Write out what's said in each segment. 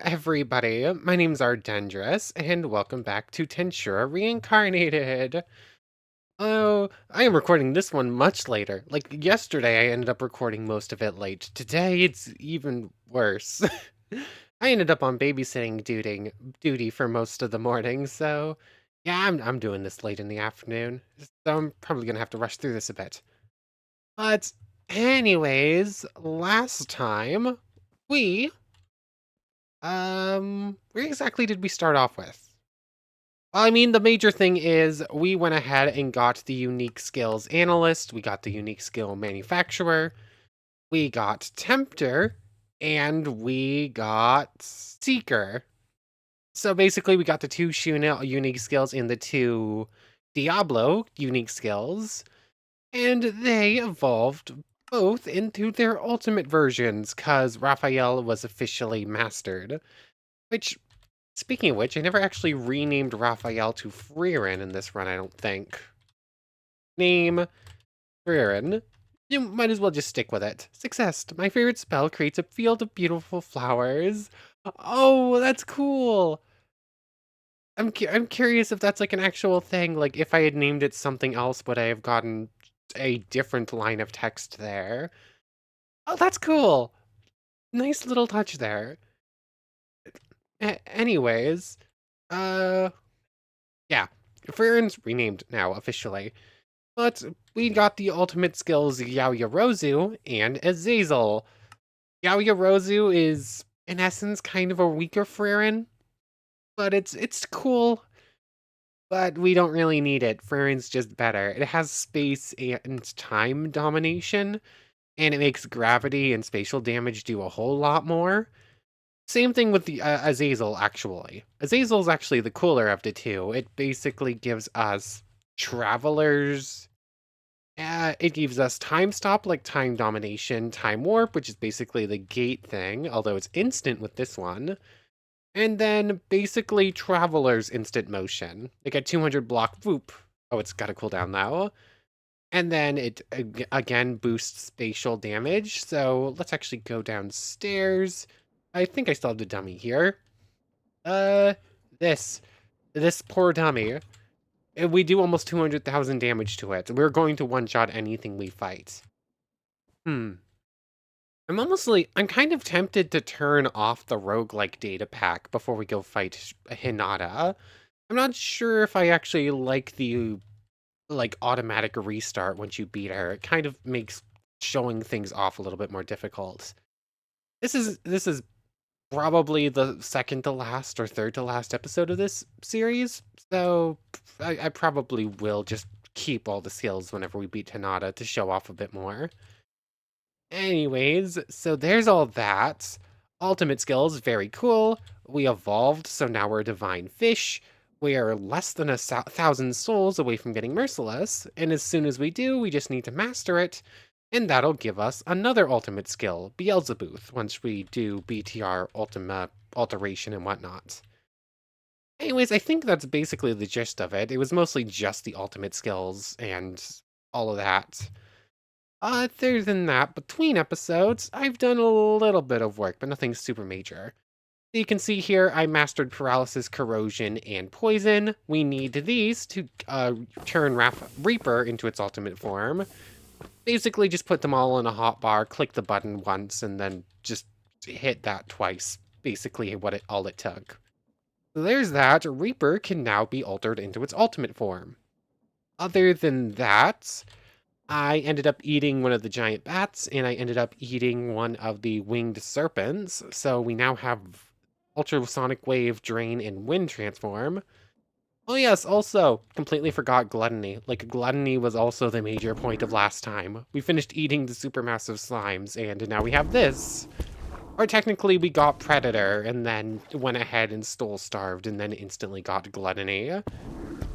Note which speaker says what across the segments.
Speaker 1: everybody, my name's Ardendrus, and welcome back to Tensura Reincarnated. Oh, I am recording this one much later. Like, yesterday I ended up recording most of it late. Today it's even worse. I ended up on babysitting duty for most of the morning, so yeah, I'm doing this late in the afternoon. So I'm probably gonna have to rush through this a bit. But anyways, last time we where exactly did we start off with? Well, I mean, the major thing is we went ahead and got the unique skills analyst, we got the unique skill manufacturer, we got tempter, and we got seeker. So basically, we got the two Shuna unique skills and the two Diablo unique skills, and they evolved both into their ultimate versions because Raphael was officially mastered. Which, speaking of which, I never actually renamed Raphael to Frieren in this run, I don't think. Name, Frieren. You might as well just stick with it. Success. My favorite spell creates a field of beautiful flowers. Oh, that's cool. I'm curious if that's like an actual thing. Like, if I had named it something else, would I have gotten a different line of text there? Oh, that's cool. Nice little touch there. Anyways, uh, yeah. Frieren's renamed now, officially. But we got the ultimate skills Yaoyorozu and Azazel. Yaoyorozu is, in essence, kind of a weaker Frieren, but it's cool, but we don't really need it. Frieren's just better. It has space and time domination, and it makes gravity and spatial damage do a whole lot more. Same thing with the Azazel, actually. Azazel's actually the cooler of the two. It basically gives us travelers. It gives us time stop, like time domination, time warp, which is basically the gate thing, although it's instant with this one. And then basically traveler's instant motion. Like a 200 block whoop. Oh, it's got a cooldown now. And then it again boosts spatial damage. So let's actually go downstairs. I think I still have the dummy here. Uh, this. This poor dummy. We do almost 200,000 damage to it. We're going to one-shot anything we fight. Hmm. I'm kind of tempted to turn off the roguelike data pack before we go fight Hinata. I'm not sure if I actually like the automatic restart once you beat her. It kind of makes showing things off a little bit more difficult. This is probably the second to last or third to last episode of this series, so I probably will just keep all the skills whenever we beat Hinata to show off a bit more. Anyways, so there's all that. Ultimate skills, very cool. We evolved, so now we're a divine fish. We are less than 1,000 souls away from getting merciless, and as soon as we do, we just need to master it, and that'll give us another ultimate skill, Beelzebooth, once we do BTR ultima alteration and whatnot. Anyways, I think that's basically the gist of it. It was mostly just the ultimate skills and all of that. Other than that, between episodes, I've done a little bit of work, but nothing super major. So you can see here, I mastered paralysis, corrosion, and poison. We need these to turn Reaper into its ultimate form. Basically, just put them all in a hotbar, click the button once, and then just hit that twice. Basically, all it took. So there's that. Reaper can now be altered into its ultimate form. Other than that, I ended up eating one of the giant bats, and I ended up eating one of the winged serpents. So we now have ultrasonic wave, drain, and wind transform. Oh yes, also, completely forgot gluttony. Like, gluttony was also the major point of last time. We finished eating the supermassive slimes, and now we have this. Or technically, we got Predator, and then went ahead and stole Starved, and then instantly got Gluttony.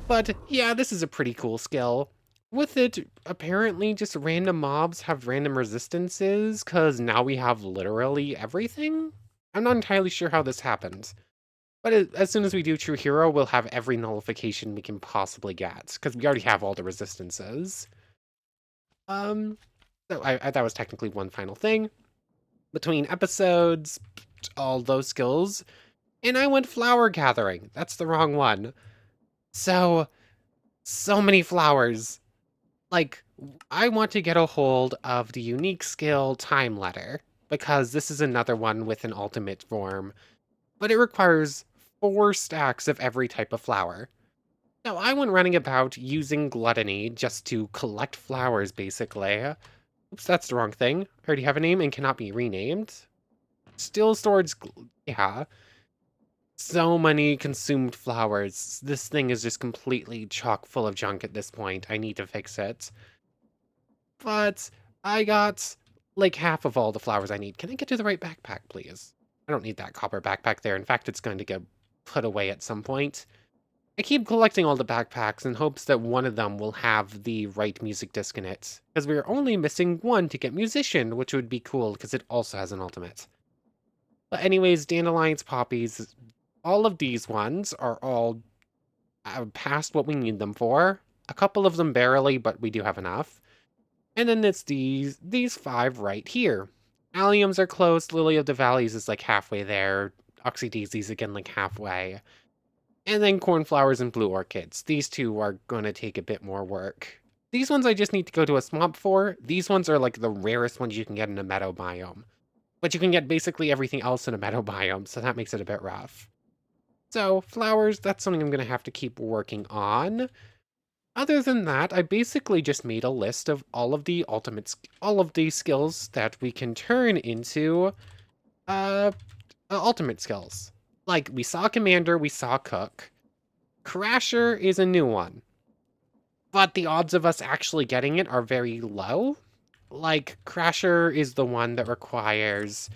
Speaker 1: But yeah, this is a pretty cool skill. With it, apparently just random mobs have random resistances, because now we have literally everything? I'm not entirely sure how this happens. But as soon as we do True Hero, we'll have every nullification we can possibly get, because we already have all the resistances. Um, so that was technically one final thing. Between episodes, all those skills, and I went flower gathering. That's the wrong one. So many flowers. Like, I want to get a hold of the unique skill Time Letter, because this is another one with an ultimate form, but it requires 4 stacks of every type of flower. Now, I went running about using Gluttony just to collect flowers, basically. Oops, that's the wrong thing. I already have a name and cannot be renamed. Still storage, yeah. So many consumed flowers. This thing is just completely chock full of junk at this point. I need to fix it. But I got like half of all the flowers I need. Can I get to the right backpack, please? I don't need that copper backpack there. In fact, it's going to get put away at some point. I keep collecting all the backpacks in hopes that one of them will have the right music disc in it, because we're only missing one to get Musician, which would be cool because it also has an ultimate. But anyways, Dandelions, Poppies, all of these ones are all past what we need them for. A couple of them barely, but we do have enough. And then it's these 5 right here. Alliums are close, Lily of the Valleys is like halfway there, Oxydaisies again like halfway. And then Cornflowers and Blue Orchids. These 2 are gonna take a bit more work. These ones I just need to go to a swamp for. These ones are like the rarest ones you can get in a meadow biome. But you can get basically everything else in a meadow biome, so that makes it a bit rough. So, flowers, that's something I'm gonna have to keep working on. Other than that, I basically just made a list of all of the skills that we can turn into ultimate skills. Like, we saw Commander, we saw Cook. Crasher is a new one, but the odds of us actually getting it are very low. Like, Crasher is the one that requires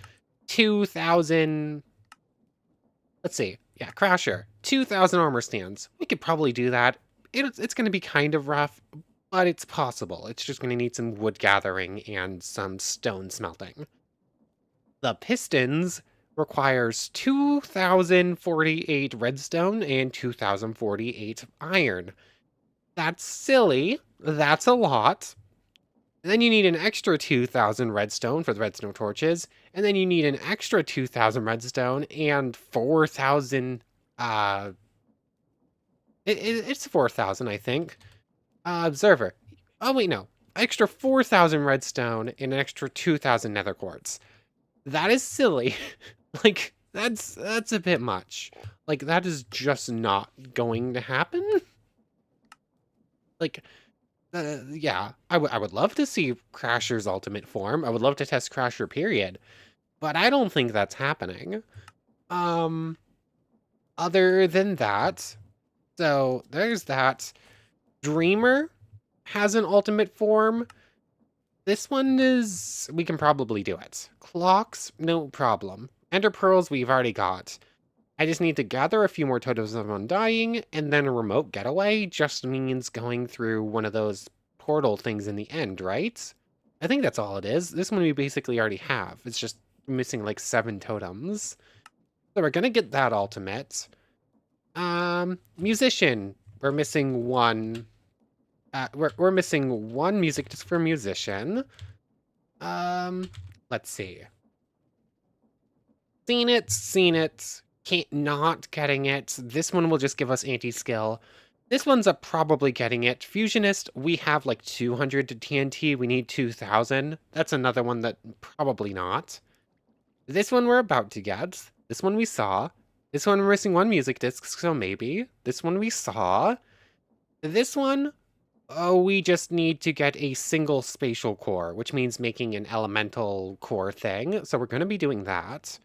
Speaker 1: 2,000... Let's see. Yeah, Crasher. 2,000 armor stands. We could probably do that. It's going to be kind of rough, but it's possible. It's just going to need some wood gathering and some stone smelting. The Pistons requires 2,048 redstone and 2,048 iron. That's silly. That's a lot. And then you need an extra 2,000 redstone for the redstone torches, and then you need an extra 2,000 redstone and 4,000, it's 4,000, I think. Observer. Oh, wait, no. Extra 4,000 redstone and an extra 2,000 nether quartz. That is silly. Like, that's a bit much. Like, that is just not going to happen. Like, yeah, I would love to see Crasher's ultimate form. I would love to test Crasher, period. But I don't think that's happening. Other than that, so there's that. Dreamer has an ultimate form. This one is... we can probably do it. Clocks, no problem. Ender Pearls, we've already got. I just need to gather a few more Totems of Undying, and then a remote getaway just means going through one of those portal things in the end, right? I think that's all it is. This one we basically already have. It's just missing like 7 totems. So we're gonna get that ultimate. Musician. We're missing one. We're missing 1 music disc for Musician. Let's see. Seen it. Not getting it. This one will just give us anti-skill. This one's probably getting it. Fusionist, we have like 200 to TNT. We need 2,000. That's another one that probably not. This one we're about to get. This one we saw. This one we're missing 1 music disc, so maybe. This one we saw. This one, oh, we just need to get a single spatial core, which means making an elemental core thing. So we're going to be doing that.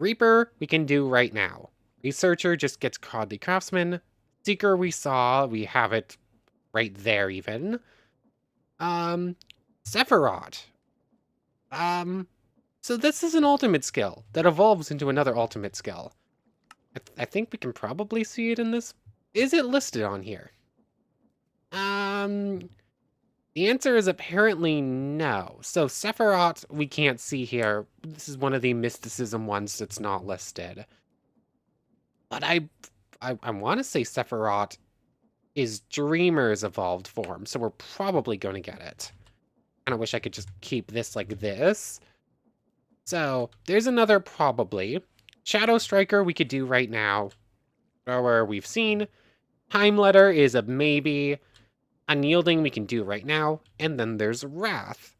Speaker 1: Reaper, we can do right now. Researcher just gets Codly Craftsman. Seeker, we saw. We have it right there, even. Sephiroth. So this is an ultimate skill that evolves into another ultimate skill. I think we can probably see it in this. Is it listed on here? The answer is apparently no. So Sephiroth, we can't see here. This is one of the mysticism ones that's not listed. But I want to say Sephiroth is Dreamer's evolved form, so we're probably going to get it. And I wish I could just keep this like this. So there's another probably. Shadow Striker we could do right now, or we've seen. Time Letter is a maybe. Unyielding we can do right now. And then there's Wrath.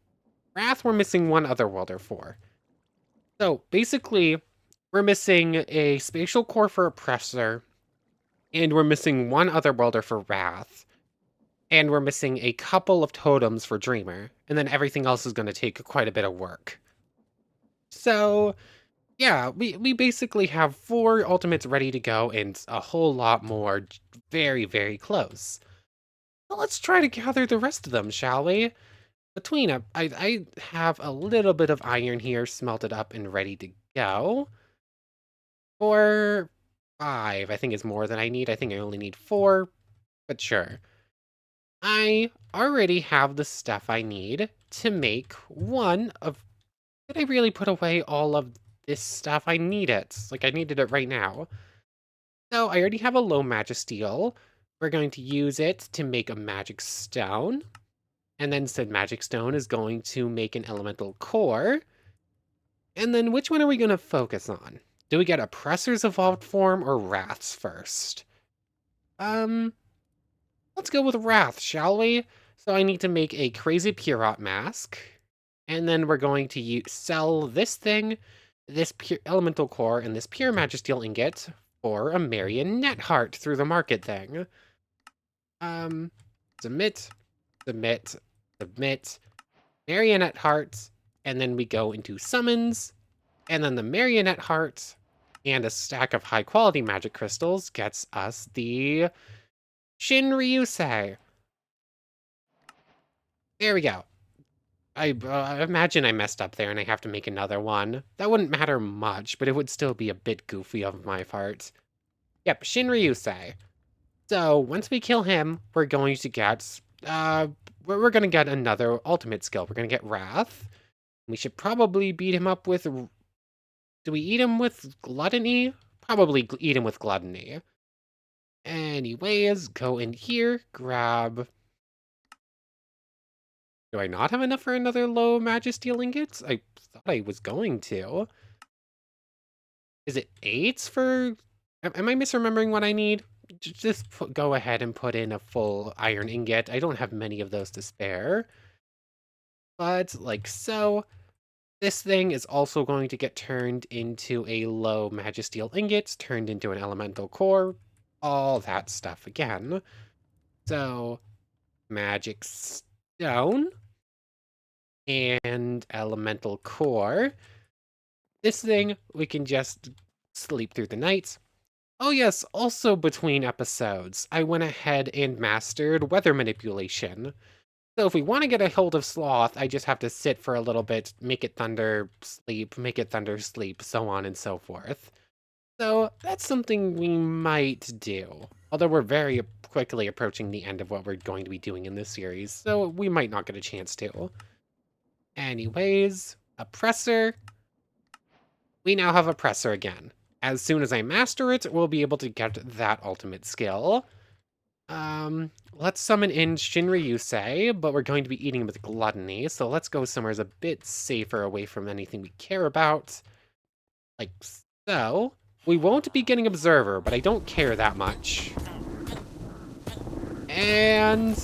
Speaker 1: Wrath we're missing one other welder for. So basically, we're missing a spatial core for Oppressor, and we're missing one other welder for Wrath, and we're missing a couple of totems for Dreamer, and then everything else is going to take quite a bit of work. So, yeah, we basically have 4 ultimates ready to go, and a whole lot more very, very close. Well, let's try to gather the rest of them, shall we? I have a little bit of iron here smelted up and ready to go. 4, 5, I think is more than I need. I think I only need 4, but sure. I already have the stuff I need to make one of... Did I really put away all of this stuff? I need it. Like, I needed it right now. So, I already have a low magisteel. We're going to use it to make a magic stone. And then said magic stone is going to make an elemental core. And then which one are we going to focus on? Do we get Oppressor's evolved form or Wrath's first? Let's go with Wrath, shall we? So I need to make a Crazy Pierrot mask. And then we're going to sell this thing, this elemental core, and this pure magisteel ingot for a marionette heart through the market thing. Submit, submit, submit, marionette heart, and then we go into summons, and then the marionette heart and a stack of high quality magic crystals gets us the Shinryusei. There we go. I imagine I messed up there and I have to make another one. That wouldn't matter much, but it would still be a bit goofy of my part. Yep, Shinryusei. So once we kill him, we're going to get we're gonna get another ultimate skill. We're gonna get Wrath. We should probably beat him up with... Do we eat him with Gluttony? Probably eat him with Gluttony. Anyways, go in here, grab... Do I not have enough for another low magisteel ingots? I thought I was going to. Is it 8 for... Am I misremembering what I need? Just go ahead and put in a full iron ingot. I don't have many of those to spare. But, like so, this thing is also going to get turned into a low magisteel ingot, turned into an elemental core, all that stuff again. So, magic stone and elemental core. This thing, we can just sleep through the night. Oh yes, also between episodes, I went ahead and mastered weather manipulation. So if we want to get a hold of Sloth, I just have to sit for a little bit, make it thunder, sleep, make it thunder, sleep, so on and so forth. So that's something we might do. Although we're very quickly approaching the end of what we're going to be doing in this series, so we might not get a chance to. Anyways, Oppressor. We now have Oppressor again. As soon as I master it, we'll be able to get that ultimate skill. Let's summon in Shinryusei, but we're going to be eating with Gluttony, so let's go somewhere a bit safer away from anything we care about. Like so. We won't be getting Observer, but I don't care that much. And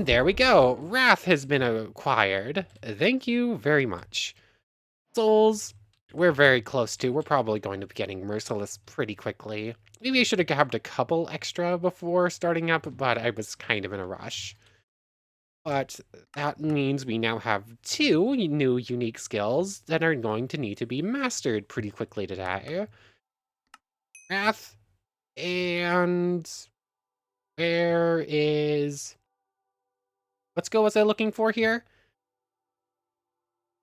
Speaker 1: there we go. Wrath has been acquired. Thank you very much. Souls, we're very close to. We're probably going to be getting Merciless pretty quickly. Maybe I should have grabbed a couple extra before starting up, but I was kind of in a rush. But that means we now have 2 new unique skills that are going to need to be mastered pretty quickly today. Wrath, and where is... What skill was I looking for here?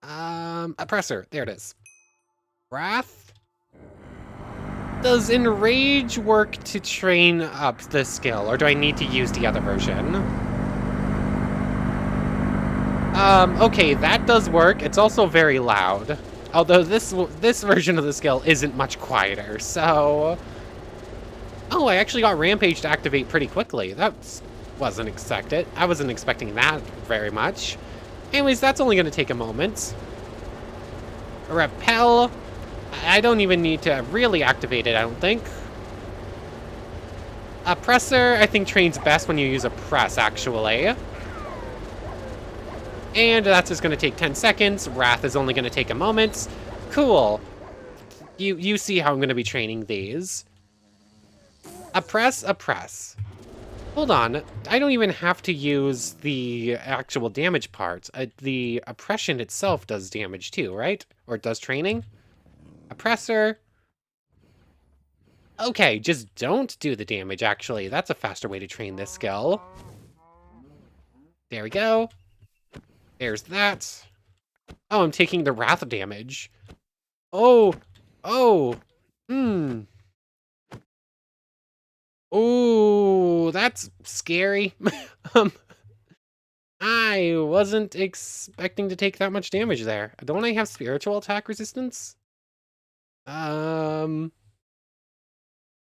Speaker 1: Oppressor, there it is. Wrath? Does Enrage work to train up the skill, or do I need to use the other version? Okay, that does work. It's also very loud. Although this version of the skill isn't much quieter, so... Oh, I actually got Rampage to activate pretty quickly. That wasn't expected. I wasn't expecting that very much. Anyways, that's only going to take a moment. Repel. I don't even need to really activate it, I don't think. Oppressor, I think, trains best when you use a press, actually. And that's just going to take 10 seconds. Wrath is only going to take a moment. Cool. You see how I'm going to be training these. Oppress, oppress. Hold on. I don't even have to use the actual damage parts. The oppression itself does damage too, right? Or it does training? Oppressor. Okay, just don't do the damage, actually. That's a faster way to train this skill. There we go. There's that. Oh, I'm taking the wrath damage. Oh. Oh. Hmm. Oh, that's scary. um, I wasn't expecting to take that much damage there. Don't I have spiritual attack resistance?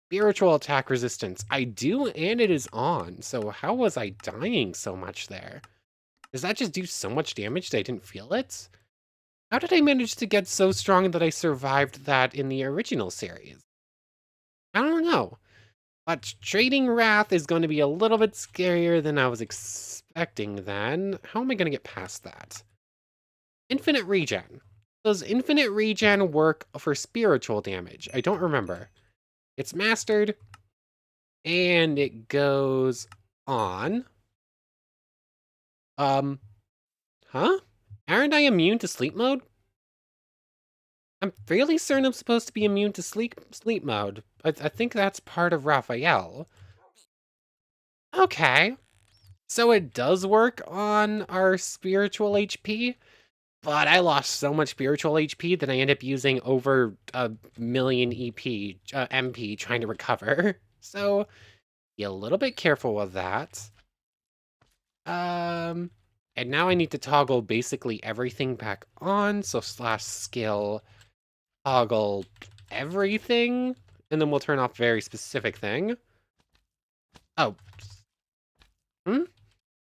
Speaker 1: Spiritual attack resistance. I do, and it is on. So how was I dying so much there? Does that just do so much damage that I didn't feel it? How did I manage to get so strong that I survived that in the original series? I don't know. But trading Wrath is going to be a little bit scarier than I was expecting then. How am I going to get past that? Infinite regen. Does infinite regen work for spiritual damage? I don't remember. It's mastered. And it goes on. Huh? Aren't I immune to sleep mode? I'm fairly certain I'm supposed to be immune to sleep mode. I think that's part of Raphael. Okay. So it does work on our spiritual HP, but I lost so much spiritual HP that I end up using over a million MP trying to recover. So be a little bit careful with that. And now I need to toggle basically everything back on. So /skill toggle everything, and then we'll turn off very specific thing. Oh.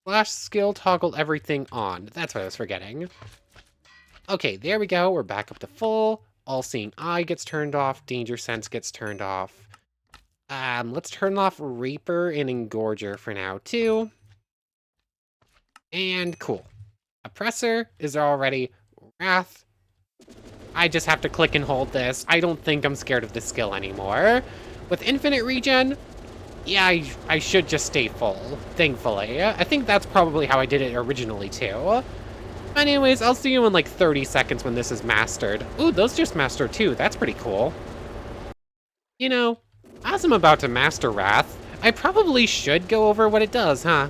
Speaker 1: /skill toggle everything on. That's what I was forgetting. Okay, there we go. We're back up to full. All-Seeing Eye gets turned off. Danger Sense gets turned off. Let's turn off Reaper and Engorger for now, too. And cool. Oppressor is already Wrath. I just have to click and hold this. I don't think I'm scared of this skill anymore. With infinite regen, yeah, I should just stay full, thankfully. I think that's probably how I did it originally, too. Anyways, I'll see you in like 30 seconds when this is mastered. Ooh, those just mastered too. That's pretty cool. You know, as I'm about to master Wrath, I probably should go over what it does, huh?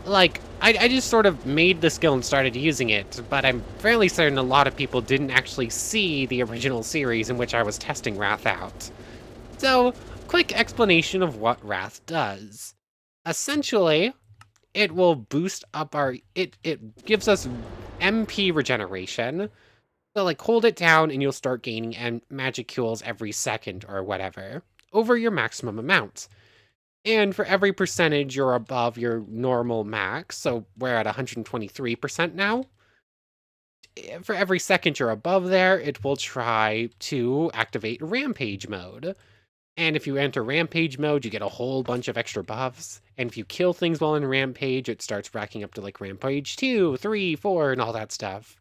Speaker 1: Like, I just sort of made the skill and started using it, but I'm fairly certain a lot of people didn't actually see the original series in which I was testing Wrath out. So, quick explanation of what Wrath does. Essentially, it will boost up our, it gives us MP regeneration. So like hold it down and you'll start gaining magicules every second or whatever over your maximum amount. And for every percentage you're above your normal max, so we're at 123% now. For every second you're above there, it will try to activate Rampage mode. And if you enter Rampage mode, you get a whole bunch of extra buffs. And if you kill things while in Rampage, it starts racking up to like Rampage 2, 3, 4, and all that stuff.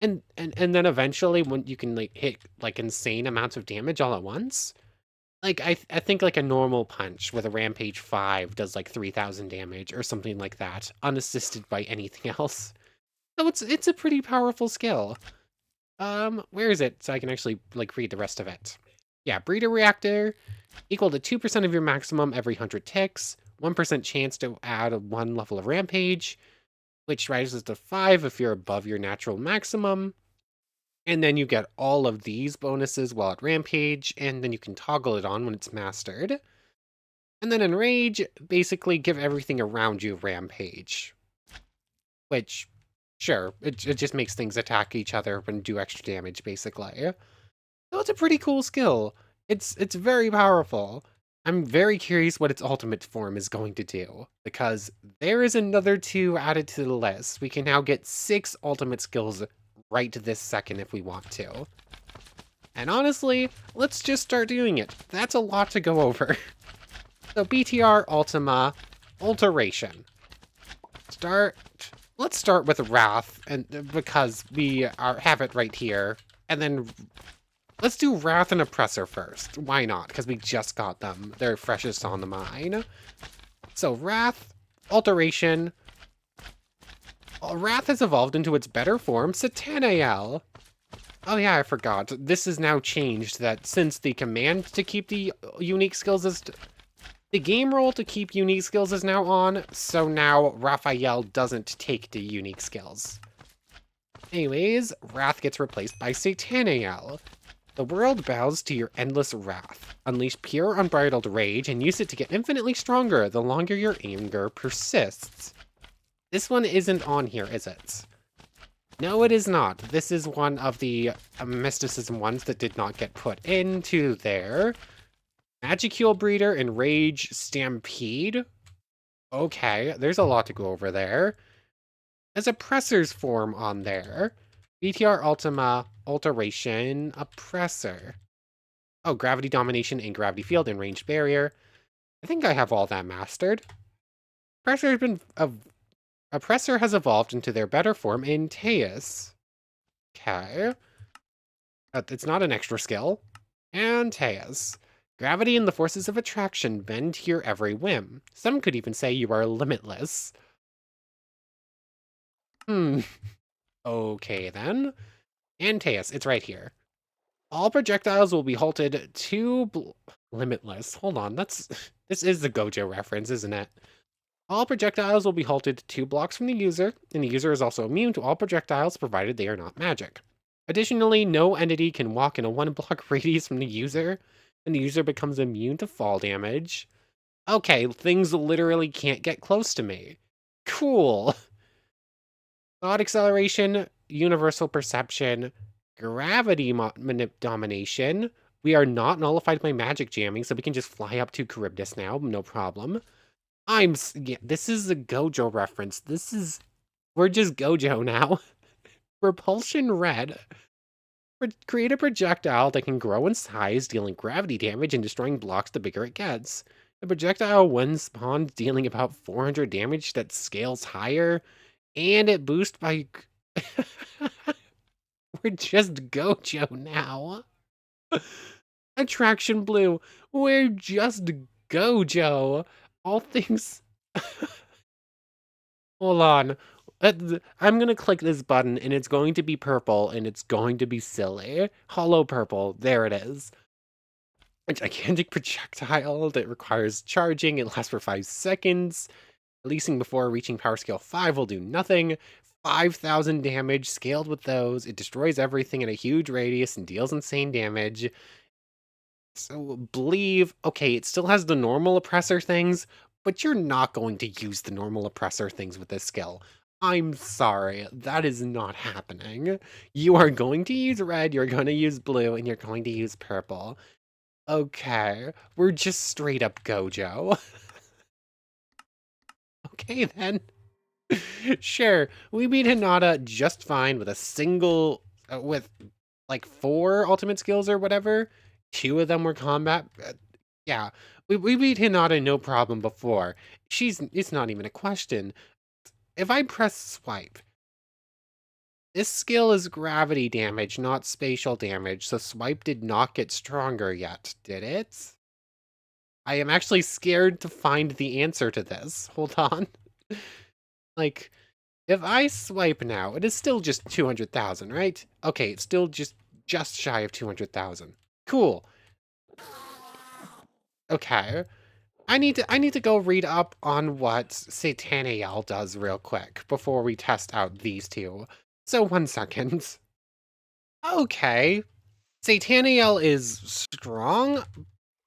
Speaker 1: And then eventually, when you can like hit like insane amounts of damage all at once. Like I think like a normal punch with a Rampage 5 does like 3,000 damage or something like that, unassisted by anything else. So it's a pretty powerful skill. Where is it? So I can actually like read the rest of it. Yeah, Breeder Reactor, equal to 2% of your maximum every 100 ticks, 1% chance to add 1 level of Rampage, which rises to 5 if you're above your natural maximum. And then you get all of these bonuses while at Rampage, and then you can toggle it on when it's mastered. And then Enrage, basically give everything around you Rampage. Which, sure, it just makes things attack each other and do extra damage, basically. So it's a pretty cool skill. It's very powerful. I'm very curious what its ultimate form is going to do, because there is another 2 added to the list. We can now get 6 ultimate skills right this second if we want to. And honestly, let's just start doing it. That's a lot to go over. So BTR Ultima Alteration. Let's start with Wrath, and because we have it right here, and then let's do Wrath and Oppressor first. Why not? Because we just got them. They're freshest on the mind. So Wrath, Alteration. Wrath has evolved into its better form, Satanael. Oh yeah, I forgot. This is now changed, that since the command to keep the unique skills is... The game role to keep unique skills is now on, so now Raphael doesn't take the unique skills. Anyways, Wrath gets replaced by Satanael. The world bows to your endless wrath. Unleash pure unbridled rage and use it to get infinitely stronger the longer your anger persists. This one isn't on here, is it? No, it is not. This is one of the mysticism ones that did not get put into there. Magicule Breeder and Rage Stampede. Okay, there's a lot to go over there. There's Oppressor's form on there. BTR Ultima, Alteration, Oppressor. Oh, Gravity Domination and Gravity Field and Ranged Barrier. I think I have all that mastered. Oppressor has evolved into their better form in Teus. Okay. It's not an extra skill. And Teus. Gravity and the forces of attraction bend to your every whim. Some could even say you are limitless. Okay then. Antaeus, it's right here. All projectiles will be halted to Limitless. Hold on, this is the Gojo reference, isn't it? All projectiles will be halted 2 blocks from the user, and the user is also immune to all projectiles provided they are not magic. Additionally, no entity can walk in a 1-block radius from the user, and the user becomes immune to fall damage. Okay, things literally can't get close to me. Cool. Thought acceleration, universal perception, gravity domination. We are not nullified by magic jamming, so we can just fly up to Charybdis now, no problem. Yeah, this is a Gojo reference. We're just Gojo now. Repulsion red. Create a projectile that can grow in size, dealing gravity damage and destroying blocks the bigger it gets. The projectile, when spawned, dealing about 400 damage that scales higher, and it boosts by... We're just Gojo now. Attraction blue. We're just Gojo. All things... Hold on. I'm gonna click this button, and it's going to be purple, and it's going to be silly. Hollow purple. There it is. A gigantic projectile that requires charging. It lasts for 5 seconds. Releasing before reaching power scale 5 will do nothing. 5,000 damage scaled with those. It destroys everything in a huge radius and deals insane damage. So believe, okay, it still has the normal oppressor things, but you're not going to use the normal oppressor things with this skill. I'm sorry, that is not happening. You are going to use red, you're going to use blue, and you're going to use purple. Okay, we're just straight up Gojo. Okay then. Sure, we beat Hinata just fine with a single, with like 4 ultimate skills or whatever. 2 of them were combat. Yeah, we beat Hinata no problem before. It's not even a question. If I press swipe, this skill is gravity damage, not spatial damage, so swipe did not get stronger yet, did it? I am actually scared to find the answer to this. Hold on. Like, if I swipe now, it is still just 200,000, right? Okay, it's still just shy of 200,000. Cool. Okay. I need to go read up on what Satanael does real quick before we test out these 2. So 1 second. Okay. Satanael is strong,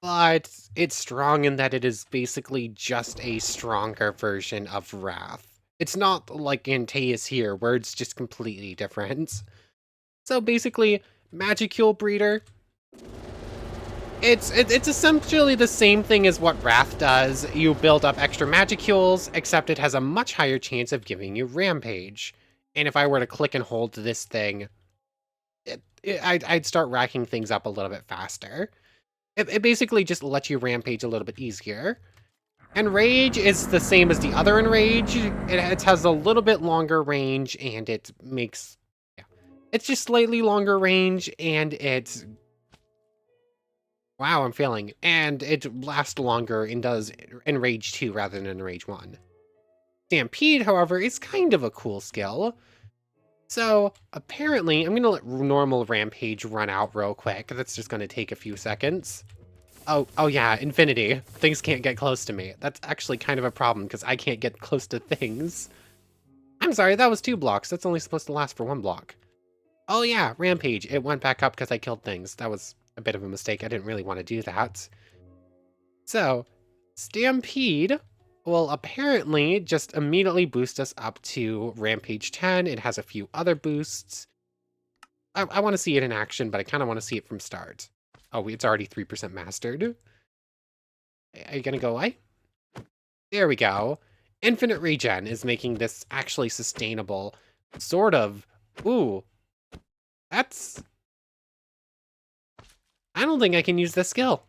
Speaker 1: but it's strong in that it is basically just a stronger version of Wrath. It's not like Antaeus here, where it's just completely different. So basically, Magicule Breeder, It's essentially the same thing as what Wrath does. You build up extra magicules, except it has a much higher chance of giving you Rampage. And if I were to click and hold this thing, I'd start racking things up a little bit faster. It basically just lets you Rampage a little bit easier. Enrage is the same as the other Enrage. It has a little bit longer range, and it makes... yeah, it's just slightly longer range, and it's... wow, I'm failing. And it lasts longer and does Enrage 2 rather than Enrage 1. Stampede, however, is kind of a cool skill. So, apparently, I'm going to let normal Rampage run out real quick. That's just going to take a few seconds. Oh yeah, Infinity. Things can't get close to me. That's actually kind of a problem, because I can't get close to things. I'm sorry, that was 2 blocks. That's only supposed to last for 1 block. Oh yeah, Rampage. It went back up because I killed things. That was a bit of a mistake. I didn't really want to do that. So, Stampede will apparently just immediately boost us up to Rampage 10. It has a few other boosts. I want to see it in action, but I kind of want to see it from start. Oh, it's already 3% mastered. Are you going to go away? There we go. Infinite regen is making this actually sustainable. Sort of. Ooh. That's... I don't think I can use this skill.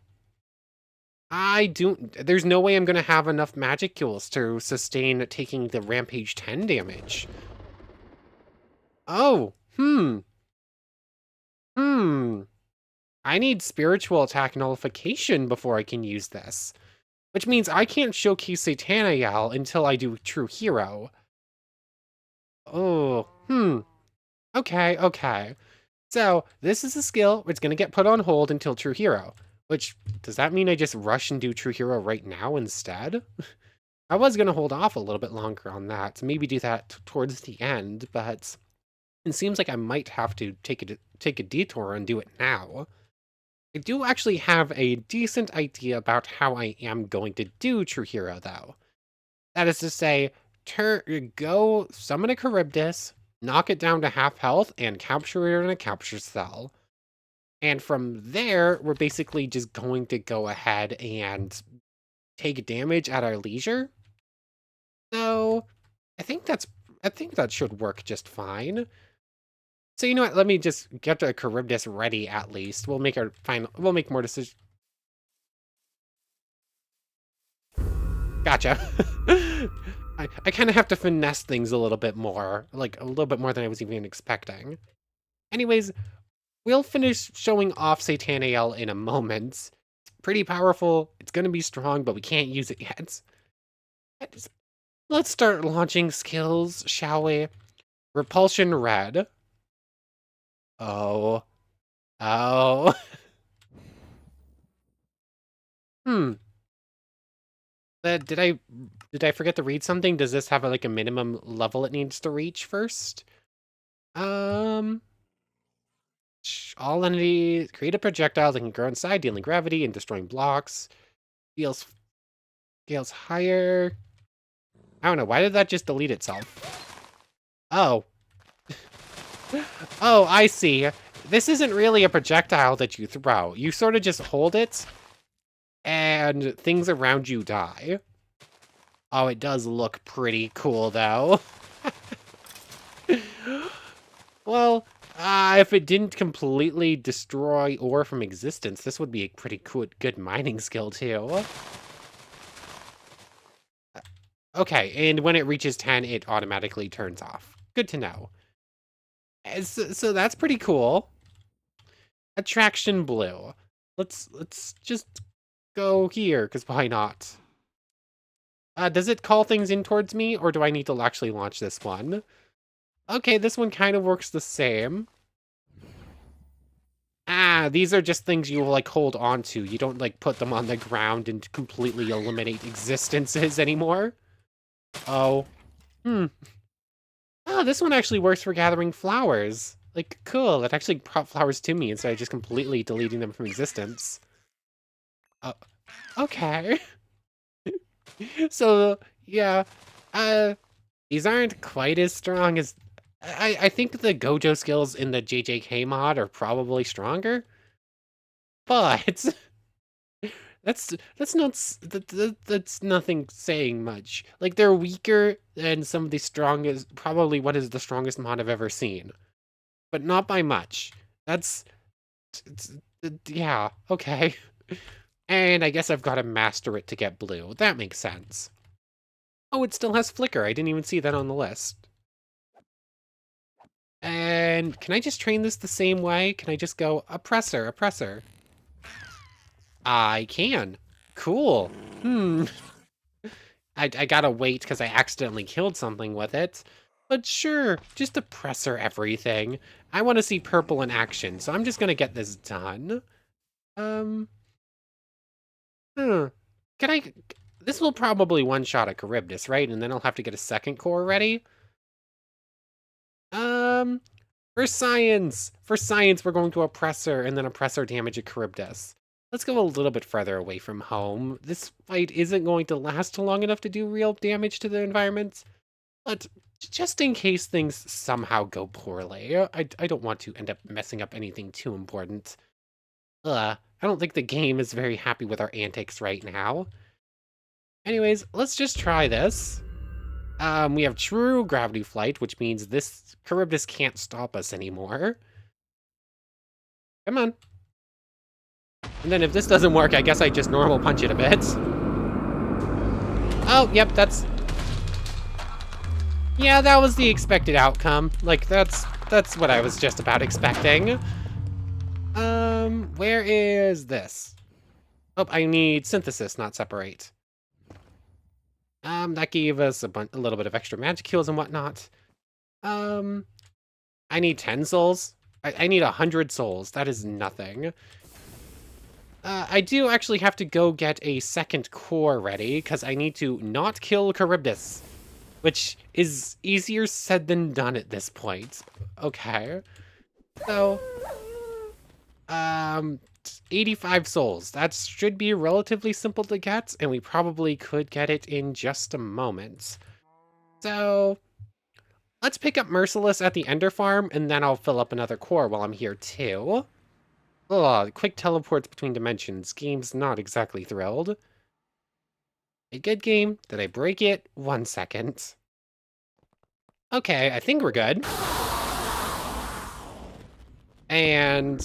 Speaker 1: There's no way I'm going to have enough magicules to sustain taking the Rampage 10 damage. Oh, I need spiritual attack nullification before I can use this. Which means I can't showcase Satanael until I do True Hero. Oh, Okay. So, this is a skill it's going to get put on hold until True Hero. Which, does that mean I just rush and do True Hero right now instead? I was going to hold off a little bit longer on that. Maybe do that towards the end, but it seems like I might have to take a detour and do it now. I do actually have a decent idea about how I am going to do True Hero, though. That is to say, go summon a Charybdis, knock it down to half health, and capture it in a capture cell. And from there, we're basically just going to go ahead and take damage at our leisure. So, I think that should work just fine. So you know what? Let me just get the Charybdis ready at least. We'll make more decisions. Gotcha. I kind of have to finesse things a little bit more, like a little bit more than I was even expecting. Anyways, we'll finish showing off Satanael in a moment. It's pretty powerful. It's going to be strong, but we can't use it yet. Let's start launching skills, shall we? Repulsion Red. Oh. Did I forget to read something? Does this have like a minimum level it needs to reach first? All entities create a projectile that can grow inside, dealing gravity and destroying blocks. Scales higher. I don't know. Why did that just delete itself? Oh. Oh, I see. This isn't really a projectile that you throw. You sort of just hold it, and things around you die. Oh, it does look pretty cool, though. Well, if it didn't completely destroy ore from existence, this would be a pretty good mining skill, too. Okay, and when it reaches 10, it automatically turns off. Good to know. So that's pretty cool. Attraction Blue. Let's just go here, because why not? Does it call things in towards me, or do I need to actually launch this one? Okay, this one kind of works the same. These are just things you like hold on to. You don't like put them on the ground and completely eliminate existences anymore. Oh. Oh, this one actually works for gathering flowers. Like, cool. It actually brought flowers to me instead of just completely deleting them from existence. Okay. So, yeah. These aren't quite as strong as... I think the Gojo skills in the JJK mod are probably stronger. But That's nothing saying much. Like, they're weaker than some of the strongest, probably what is the strongest mod I've ever seen, but not by much. That's, yeah, okay. And I guess I've got to master it to get blue. That makes sense. Oh, it still has flicker. I didn't even see that on the list. And can I just train this the same way? Can I just go oppressor, oppressor? I can. Cool. I gotta wait because I accidentally killed something with it. But sure, just oppressor everything. I want to see purple in action, so I'm just gonna get this done. Can I... This will probably one-shot a Charybdis, right? And then I'll have to get a second core ready. For science, we're going to oppressor and then oppressor damage a Charybdis. Let's go a little bit further away from home. This fight isn't going to last long enough to do real damage to the environment, but just in case things somehow go poorly, I don't want to end up messing up anything too important. I don't think the game is very happy with our antics right now. Anyways, let's just try this. We have true gravity flight, which means this Charybdis can't stop us anymore. Come on. And then if this doesn't work, I guess I just normal punch it a bit. Oh, yep, that's... Yeah, that was the expected outcome. Like, that's what I was just about expecting. Where is this? Oh, I need synthesis, not separate. That gave us a little bit of extra magic heals and whatnot. I need 10 souls. I need 100 souls. That is nothing. I do actually have to go get a second core ready, because I need to not kill Charybdis, which is easier said than done at this point. Okay. So, 85 souls. That should be relatively simple to get, and we probably could get it in just a moment. So, let's pick up Merciless at the Ender Farm, and then I'll fill up another core while I'm here too. Oh, quick teleports between dimensions. Game's not exactly thrilled. A good game. Did I break it? 1 second. Okay, I think we're good. And...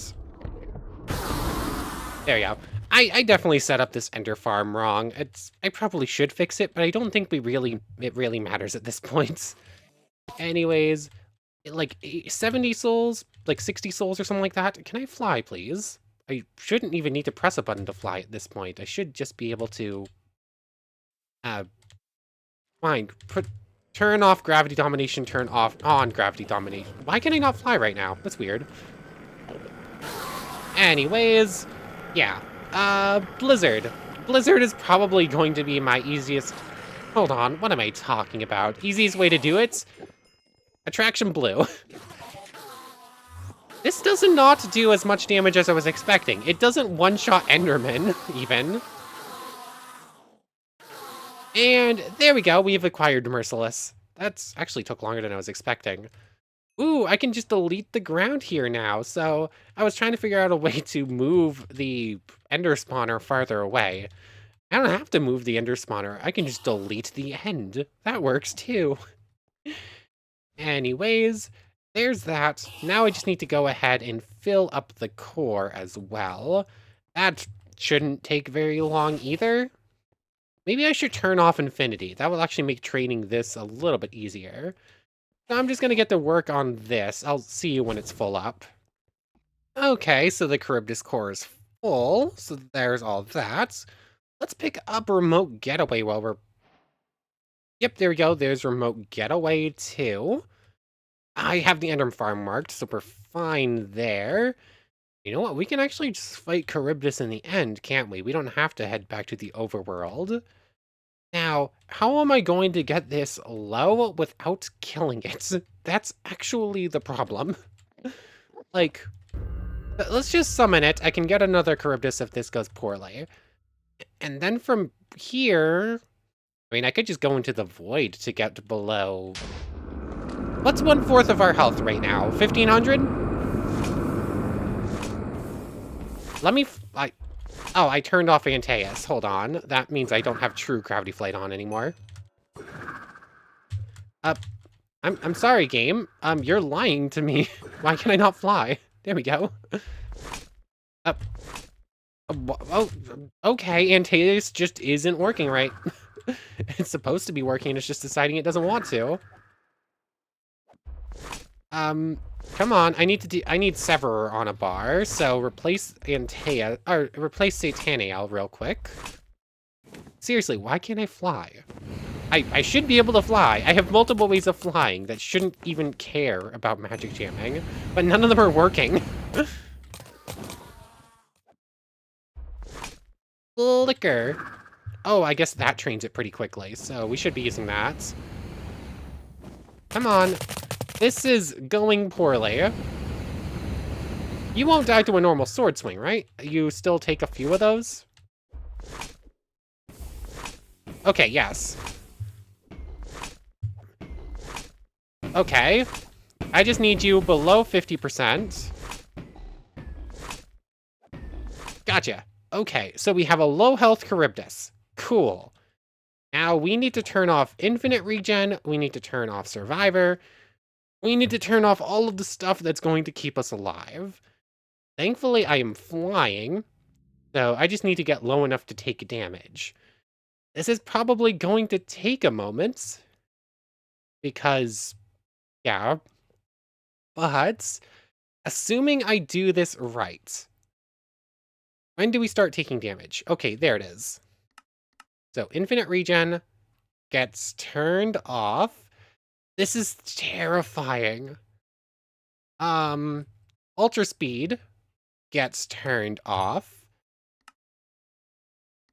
Speaker 1: there we go. I definitely set up this Ender Farm wrong. I probably should fix it, but I don't think it really matters at this point. Anyways, like 70 souls, like 60 souls or something like that. Can I fly, please? I shouldn't even need to press a button to fly at this point. I should just be able to... fine. Turn off gravity domination, turn on gravity domination. Why can I not fly right now? That's weird. Anyways, yeah. Blizzard. Blizzard is probably going to be my easiest... Hold on, what am I talking about? Easiest way to do it? Attraction blue. This does not do as much damage as I was expecting. It doesn't one-shot Enderman, even. And there we go, we've acquired Merciless. That's actually took longer than I was expecting. Ooh, I can just delete the ground here now. So I was trying to figure out a way to move the Ender Spawner farther away. I don't have to move the Ender Spawner. I can just delete the end. That works too. Anyways, there's that. Now I just need to go ahead and fill up the core as well. That shouldn't take very long either. Maybe I should turn off Infinity. That will actually make training this a little bit easier. So I'm just going to get to work on this. I'll see you when it's full up. Okay, so the Charybdis core is full. So there's all that. Let's pick up Remote Getaway while we're... Yep, there we go. There's Remote Getaway too. I have the Ender Farm marked, so we're fine there. You know what? We can actually just fight Charybdis in the end, can't we? We don't have to head back to the overworld. Now, how am I going to get this low without killing it? That's actually the problem. Like, let's just summon it. I can get another Charybdis if this goes poorly. And then from here... I mean, I could just go into the void to get below... What's 1/4 of our health right now? 1,500? Let me... Oh, I turned off Antaeus. Hold on. That means I don't have true gravity flight on anymore. I'm sorry, game. You're lying to me. Why can I not fly? There we go. Uh, oh, okay, Antaeus just isn't working right. It's supposed to be working, it's just deciding it doesn't want to. Come on, I need Severer on a bar, so replace Antaeus, or replace Satanael real quick. Seriously, why can't I fly? I should be able to fly. I have multiple ways of flying that shouldn't even care about magic jamming, but none of them are working. Flicker. Oh, I guess that trains it pretty quickly, so we should be using that. Come on. This is going poorly. You won't die to a normal sword swing, right? You still take a few of those? Okay, yes. Okay. I just need you below 50%. Gotcha. Okay, so we have a low health Charybdis. Cool. Now we need to turn off infinite regen. We need to turn off survivor. We need to turn off all of the stuff that's going to keep us alive. Thankfully, I am flying, so I just need to get low enough to take damage. This is probably going to take a moment, because, yeah, but assuming I do this right, when do we start taking damage? Okay, there it is. So infinite regen gets turned off. This is terrifying. Ultra speed gets turned off.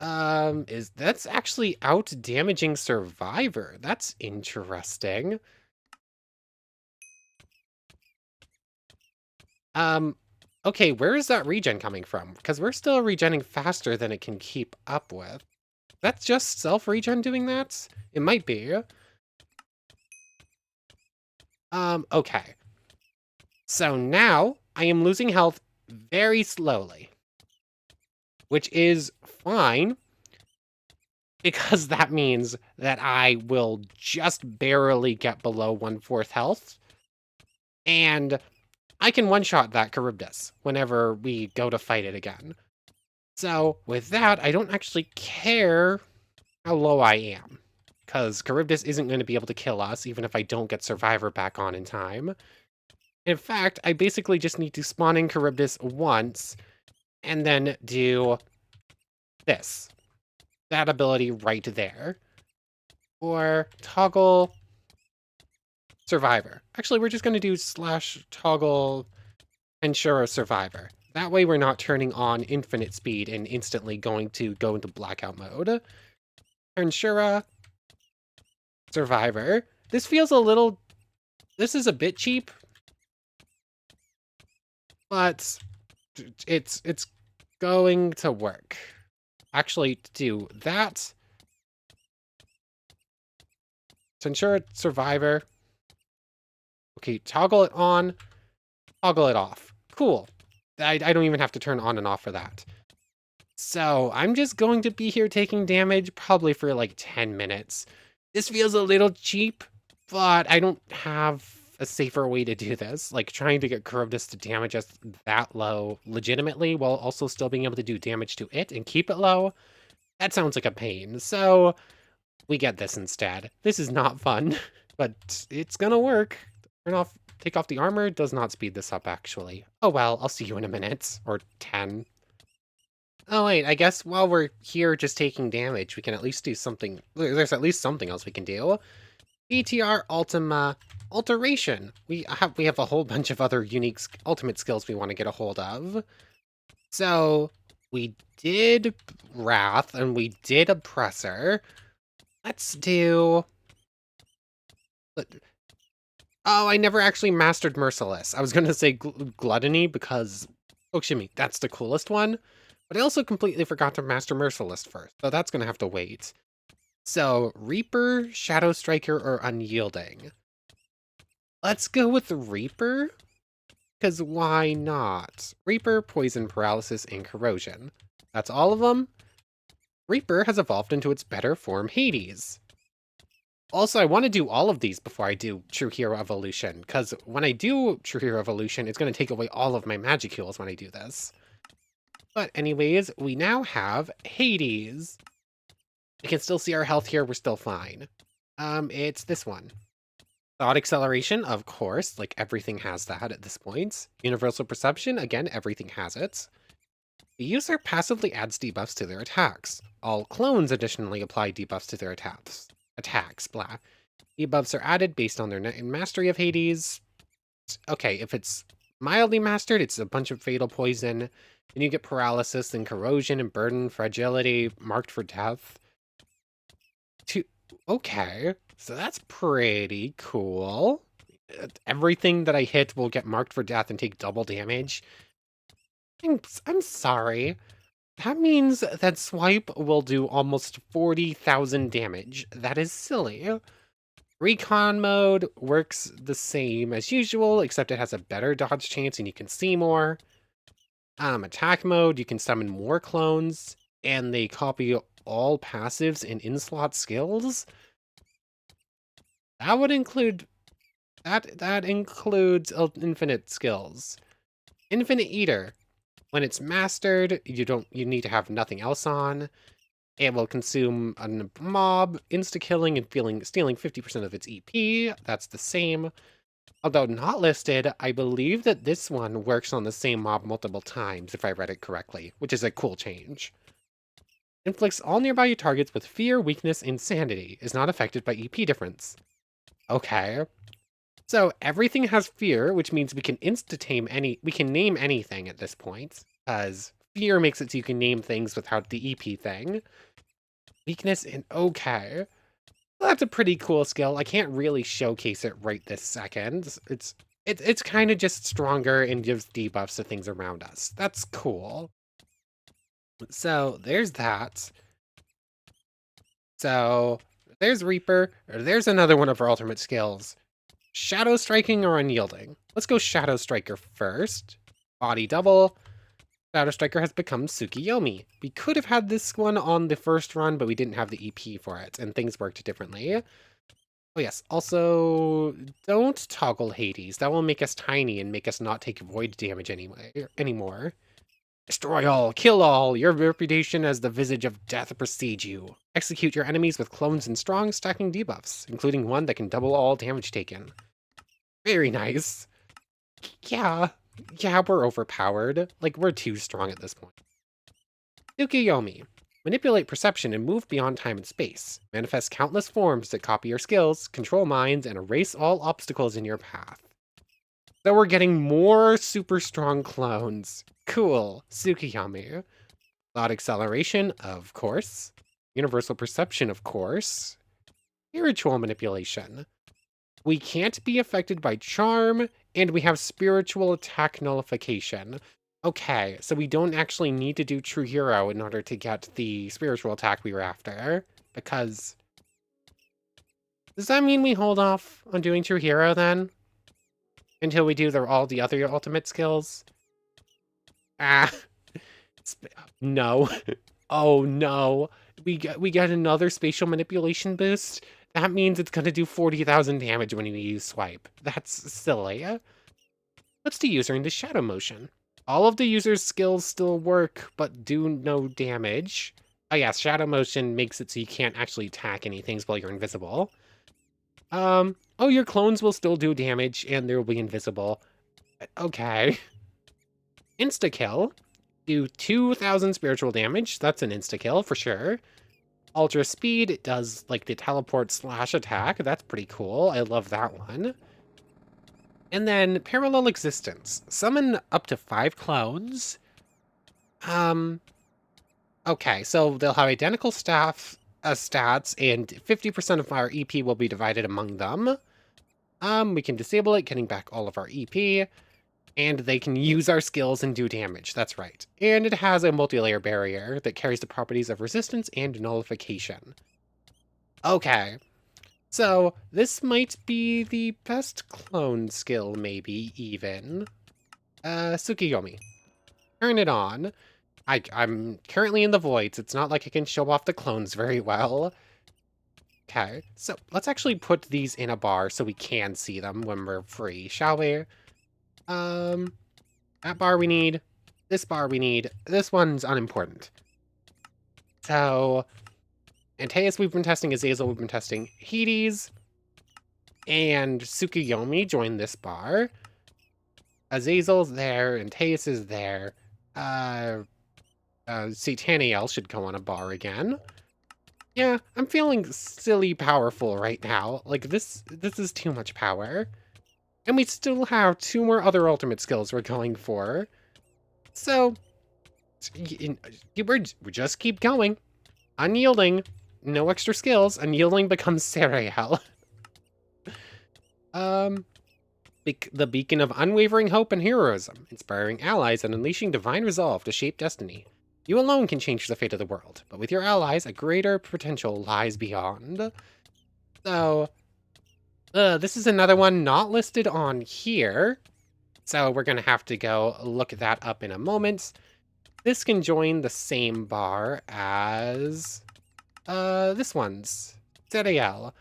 Speaker 1: Is that's actually out damaging survivor. That's interesting. Okay, where is that regen coming from? Because we're still regenning faster than it can keep up with. That's just self-regen doing that? It might be. Okay. So now I am losing health very slowly, which is fine, because that means that I will just barely get below 1/4 health, and I can one-shot that Charybdis whenever we go to fight it again. So with that, I don't actually care how low I am, because Charybdis isn't going to be able to kill us even if I don't get Survivor back on in time. In fact, I basically just need to spawn in Charybdis once and then do this. That ability right there. Or toggle Survivor. Actually, we're just going to do /toggle Tensura Survivor. That way we're not turning on infinite speed and instantly going to go into blackout mode. Tensura Survivor. This feels a little... This is a bit cheap, but it's going to work. Actually, do that. Tensura Survivor. Okay, toggle it on, toggle it off. Cool. I don't even have to turn on and off for that. So I'm just going to be here taking damage probably for like 10 minutes. This feels a little cheap, but I don't have a safer way to do this. Like trying to get Charybdis to damage us that low legitimately while also still being able to do damage to it and keep it low. That sounds like a pain. So we get this instead. This is not fun, but it's gonna work. Take off the armor does not speed this up, actually. Oh well, I'll see you in a minute, or 10. Oh wait, I guess while we're here just taking damage, we can at least do something. There's at least something else we can do. BTR Ultima Alteration. We have a whole bunch of other unique ultimate skills we want to get a hold of. So we did Wrath and we did Oppressor. Let's do... Oh, I never actually mastered Merciless. I was going to say Gluttony because, oh, shimmy, that's the coolest one. But I also completely forgot to master Merciless first, so that's going to have to wait. So, Reaper, Shadow Striker, or Unyielding? Let's go with the Reaper, because why not? Reaper, Poison, Paralysis, and Corrosion. That's all of them. Reaper has evolved into its better form, Hades. Also, I want to do all of these before I do True Hero Evolution, because when I do True Hero Evolution, it's going to take away all of my magic heals when I do this. But anyways, we now have Hades. We can still see our health here, we're still fine. It's this one. Thought acceleration, of course, like everything has that at this point. Universal perception, again, everything has it. The user passively adds debuffs to their attacks. All clones additionally apply debuffs to their attacks, blah. Debuffs are added based on their mastery of Hades. Okay, if it's mildly mastered, it's a bunch of fatal poison. Then you get paralysis and corrosion and burden, fragility, marked for death. Okay, so that's pretty cool. Everything that I hit will get marked for death and take double damage. I'm sorry. That means that Swipe will do almost 40,000 damage. That is silly. Recon mode works the same as usual, except it has a better dodge chance and you can see more. Attack mode, you can summon more clones, and they copy all passives and in-slot skills. That would include... That includes infinite skills. Infinite Eater. When it's mastered, you need to have nothing else on. It will consume a mob, insta-killing and stealing 50% of its EP. That's the same. Although not listed, I believe that this one works on the same mob multiple times, if I read it correctly, which is a cool change. Inflicts all nearby targets with fear, weakness, and sanity. Is not affected by EP difference. Okay. So everything has fear, which means we can we can name anything at this point, because fear makes it so you can name things without the EP thing. Weakness and okay. Well, that's a pretty cool skill. I can't really showcase it right this second. It's kind of just stronger and gives debuffs to things around us. That's cool. So there's that. So there's Reaper. There's another one of our ultimate skills. Shadow Striking or Unyielding. Let's go Shadow Striker first. Body double. Shadow Striker has become Tsukiyomi. We could have had this one on the first run, but we didn't have the EP for it, and things worked differently. Oh yes, also, don't toggle Hades. That will make us tiny and make us not take void damage anymore. Destroy all, kill all, your reputation as the visage of death precedes you. Execute your enemies with clones and strong stacking debuffs, including one that can double all damage taken. Very nice. Yeah, we're overpowered. Like, we're too strong at this point. Tsukiyomi. Manipulate perception and move beyond time and space. Manifest countless forms that copy your skills, control minds, and erase all obstacles in your path. So we're getting more super strong clones. Cool. Tsukiyomi. Thought acceleration, of course. Universal perception, of course. Spiritual manipulation. We can't be affected by charm, and we have spiritual attack nullification. Okay, so we don't actually need to do True Hero in order to get the spiritual attack we were after, because... Does that mean we hold off on doing True Hero, then? Until we do all the other ultimate skills? Ah. No. Oh, no. We get another spatial manipulation boost? That means it's gonna do 40,000 damage when you use Swipe. That's silly. Let's do user into Shadow Motion. All of the user's skills still work, but do no damage. Oh yeah, Shadow Motion makes it so you can't actually attack anything while you're invisible. Oh, your clones will still do damage, and they'll be invisible. Okay. Insta-kill. Do 2,000 spiritual damage. That's an insta-kill for sure. Ultra speed, it does like the teleport slash attack. That's pretty cool. I love that one. And then parallel existence. Summon up to 5 clones. Okay, so they'll have identical stats, and 50% of our EP will be divided among them. We can disable it, getting back all of our EP. And they can use our skills and do damage, that's right. And it has a multi-layer barrier that carries the properties of resistance and nullification. Okay, so this might be the best clone skill, maybe, even. Tsukiyomi. Turn it on. I'm currently in the voids. It's not like I can show off the clones very well. Okay, so let's actually put these in a bar so we can see them when we're free, shall we? That bar we need. This bar we need. This one's unimportant. So, Antaeus we've been testing, Azazel we've been testing, Hades and Tsukuyomi join this bar. Azazel's there, Antaeus is there. Sataniel should go on a bar again. Yeah, I'm feeling silly powerful right now. Like, this is too much power. And we still have 2 more other ultimate skills we're going for. So, we just keep going. Unyielding. No extra skills. Unyielding becomes Sarael. The beacon of unwavering hope and heroism, inspiring allies and unleashing divine resolve to shape destiny. You alone can change the fate of the world, but with your allies, a greater potential lies beyond. So, this is another one not listed on here, so we're going to have to go look that up in a moment. This can join the same bar as this one's, Zeriel.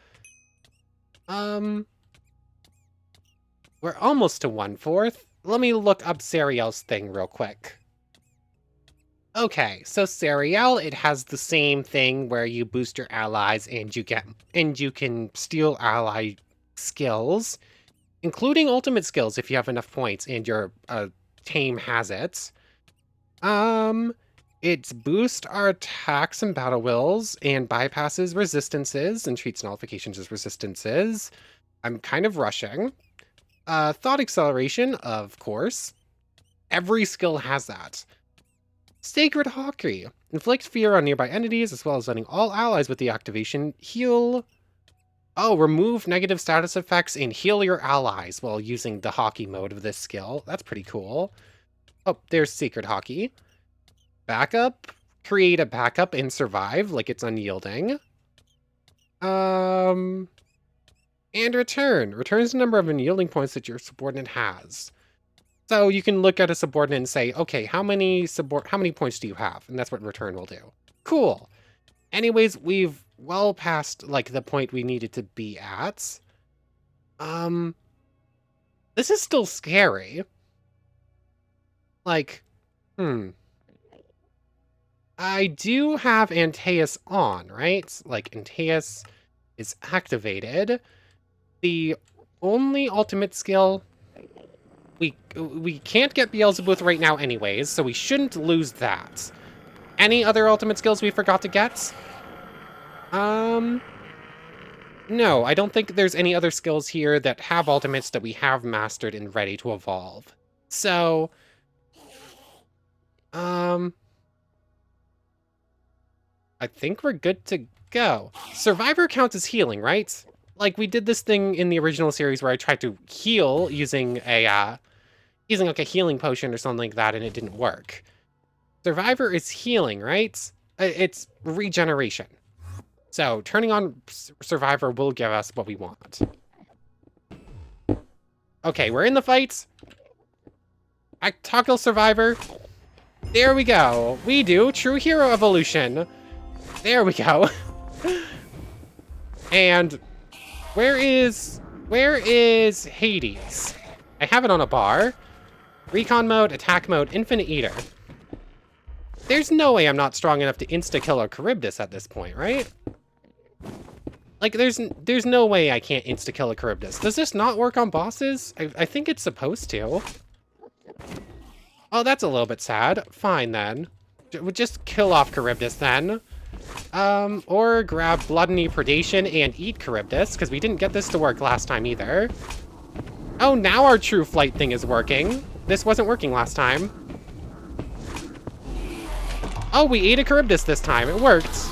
Speaker 1: We're almost to 1/4. Let me look up Sariel's thing real quick. Okay, so Sariel, it has the same thing where you boost your allies and you can steal ally skills, including ultimate skills if you have enough points and your team has it. It boosts our attacks and battle wills and bypasses resistances and treats nullifications as resistances. I'm kind of rushing. Thought acceleration, of course. Every skill has that. Sacred Hockey. Inflict fear on nearby entities, as well as letting all allies with the activation heal. Oh, remove negative status effects and heal your allies while using the hockey mode of this skill. That's pretty cool. Oh, there's Sacred Hockey. Backup. Create a backup and survive, like it's unyielding. And return. Returns the number of unyielding points that your subordinate has. So you can look at a subordinate and say, okay, how many points do you have? And that's what return will do. Cool. Anyways, we've well past, like, the point we needed to be at. This is still scary. Like, I do have Antaeus on, right? Like, Antaeus is activated. The only ultimate skill... We can't get Beelzebub right now anyways, so we shouldn't lose that. Any other ultimate skills we forgot to get? No, I don't think there's any other skills here that have ultimates that we have mastered and ready to evolve. So, I think we're good to go. Survivor counts as healing, right? Like, we did this thing in the original series where I tried to heal using like a healing potion or something like that, and it didn't work. Survivor is healing, right? It's regeneration. So turning on Survivor will give us what we want. Okay, we're in the fight. I toggle Survivor. There we go. We do True Hero Evolution. There we go. And where is Hades? I have it on a bar. Recon mode, attack mode, infinite eater. There's no way I'm not strong enough to insta-kill a Charybdis at this point, right? Like, there's no way I can't insta-kill a Charybdis. Does this not work on bosses? I think it's supposed to. Oh, that's a little bit sad. Fine, then. We'll just kill off Charybdis, then. Or grab Gluttony, Predation, and eat Charybdis, because we didn't get this to work last time either. Oh, now our true flight thing is working. This wasn't working last time. Oh, we ate a Charybdis this time. It worked.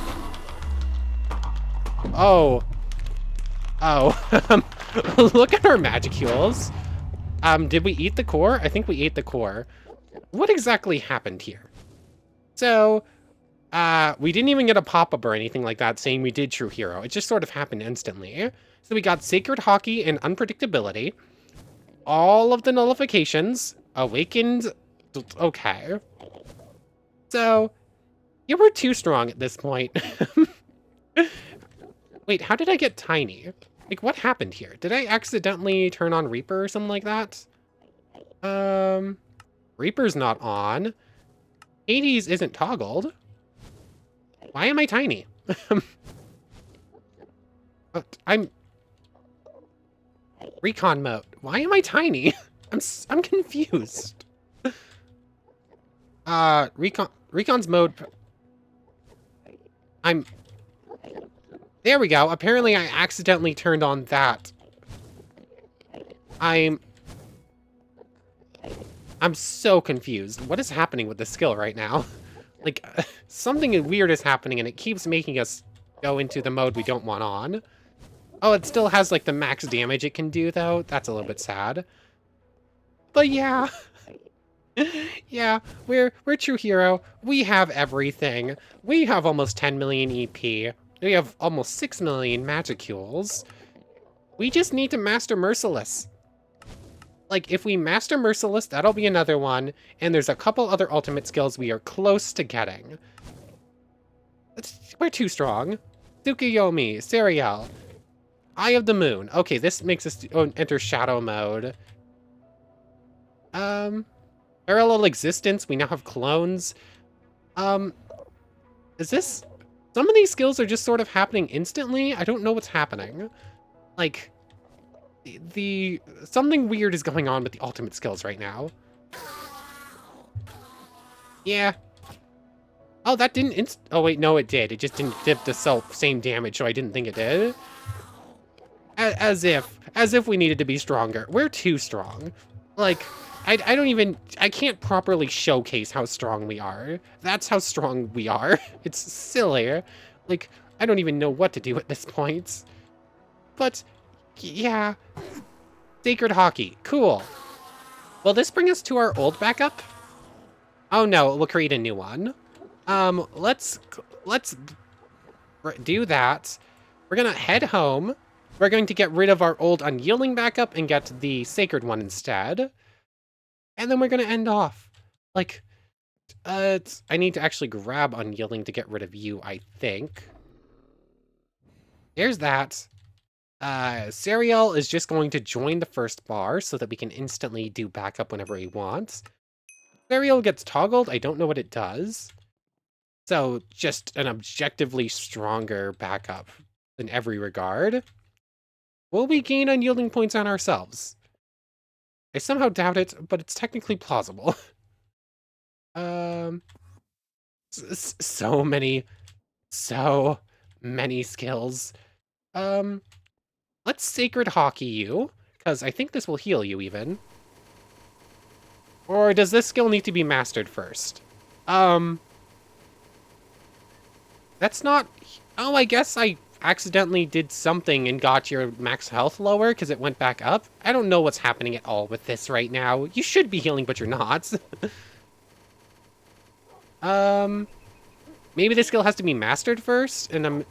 Speaker 1: Oh. Oh. Look at our Magicules. Did we eat the core? I think we ate the core. What exactly happened here? So, we didn't even get a pop-up or anything like that saying we did True Hero. It just sort of happened instantly. So we got Sacred Hockey and Unpredictability. All of the nullifications. Awakened. Okay. So, you were too strong at this point. Wait, how did I get tiny? Like, what happened here? Did I accidentally turn on Reaper or something like that? Reaper's not on. Hades isn't toggled. Why am I tiny? I'm... Recon mode. Why am I tiny? I'm confused. Recon's mode... There we go. Apparently I accidentally turned on that. I'm so confused. What is happening with this skill right now? Like, something weird is happening and it keeps making us go into the mode we don't want on. Oh, it still has, like, the max damage it can do, though. That's a little bit sad. But yeah. Yeah, we're true hero. We have everything. We have almost 10 million EP. We have almost 6 million magicules. We just need to master Merciless. Like, if we master Merciless, that'll be another one. And there's a couple other ultimate skills we are close to getting. We're too strong. Tsukuyomi, Serial, Eye of the Moon. Okay, this makes us enter Shadow mode. Parallel Existence, we now have clones. Is this... Some of these skills are just sort of happening instantly. I don't know what's happening. Like, something weird is going on with the ultimate skills right now. Yeah. Oh, that didn't oh, wait, no, it did. It just didn't dip the same damage, so I didn't think it did. As if we needed to be stronger. We're too strong. Like, I can't properly showcase how strong we are. That's how strong we are. It's silly. Like, I don't even know what to do at this point. But, yeah. Sacred Hockey. Cool. Will this bring us to our old backup? Oh no, we'll create a new one. Let's do that. We're gonna head home. We're going to get rid of our old Unyielding backup and get the Sacred one instead. And then we're gonna end off. Like, I need to actually grab Unyielding to get rid of you, I think. There's that. Serial is just going to join the first bar so that we can instantly do backup whenever he wants. Serial gets toggled. I don't know what it does. So, just an objectively stronger backup in every regard. Will we gain Unyielding points on ourselves? I somehow doubt it, but it's technically plausible. So many skills. Let's Sacred Hockey you, because I think this will heal you even. Or does this skill need to be mastered first? That's not... Oh, I guess I accidentally did something and got your max health lower because it went back up. I don't know what's happening at all with this right now. You should be healing, but you're not. Maybe this skill has to be mastered first, and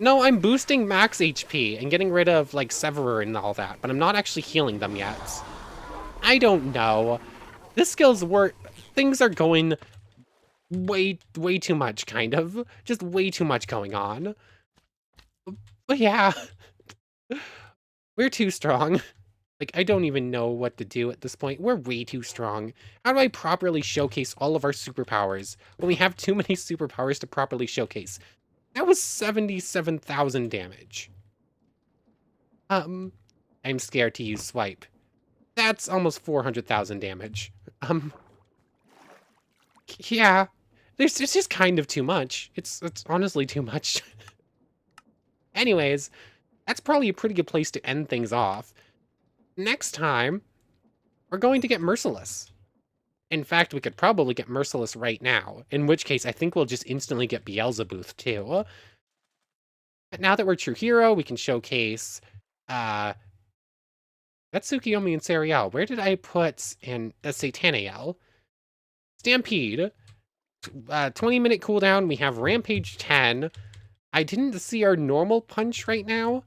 Speaker 1: No, I'm boosting max HP and getting rid of, like, Severer and all that, but I'm not actually healing them yet. I don't know. This skill's things are going way too much, kind of. Just way too much going on. But yeah. We're too strong. Like, I don't even know what to do at this point. We're way too strong. How do I properly showcase all of our superpowers when we have too many superpowers to properly showcase? That was 77,000 damage. I'm scared to use Swipe. That's almost 400,000 damage. Yeah. It's just kind of too much. It's honestly too much. Anyways, that's probably a pretty good place to end things off. Next time, we're going to get Merciless. In fact, we could probably get Merciless right now, in which case I think we'll just instantly get Beelzebub too. But now that we're True Hero, we can showcase that's Tsukuyomi and Serial. Where did I put in Sataniel? Stampede. 20-minute cooldown. We have Rampage 10. I didn't see our normal punch right now,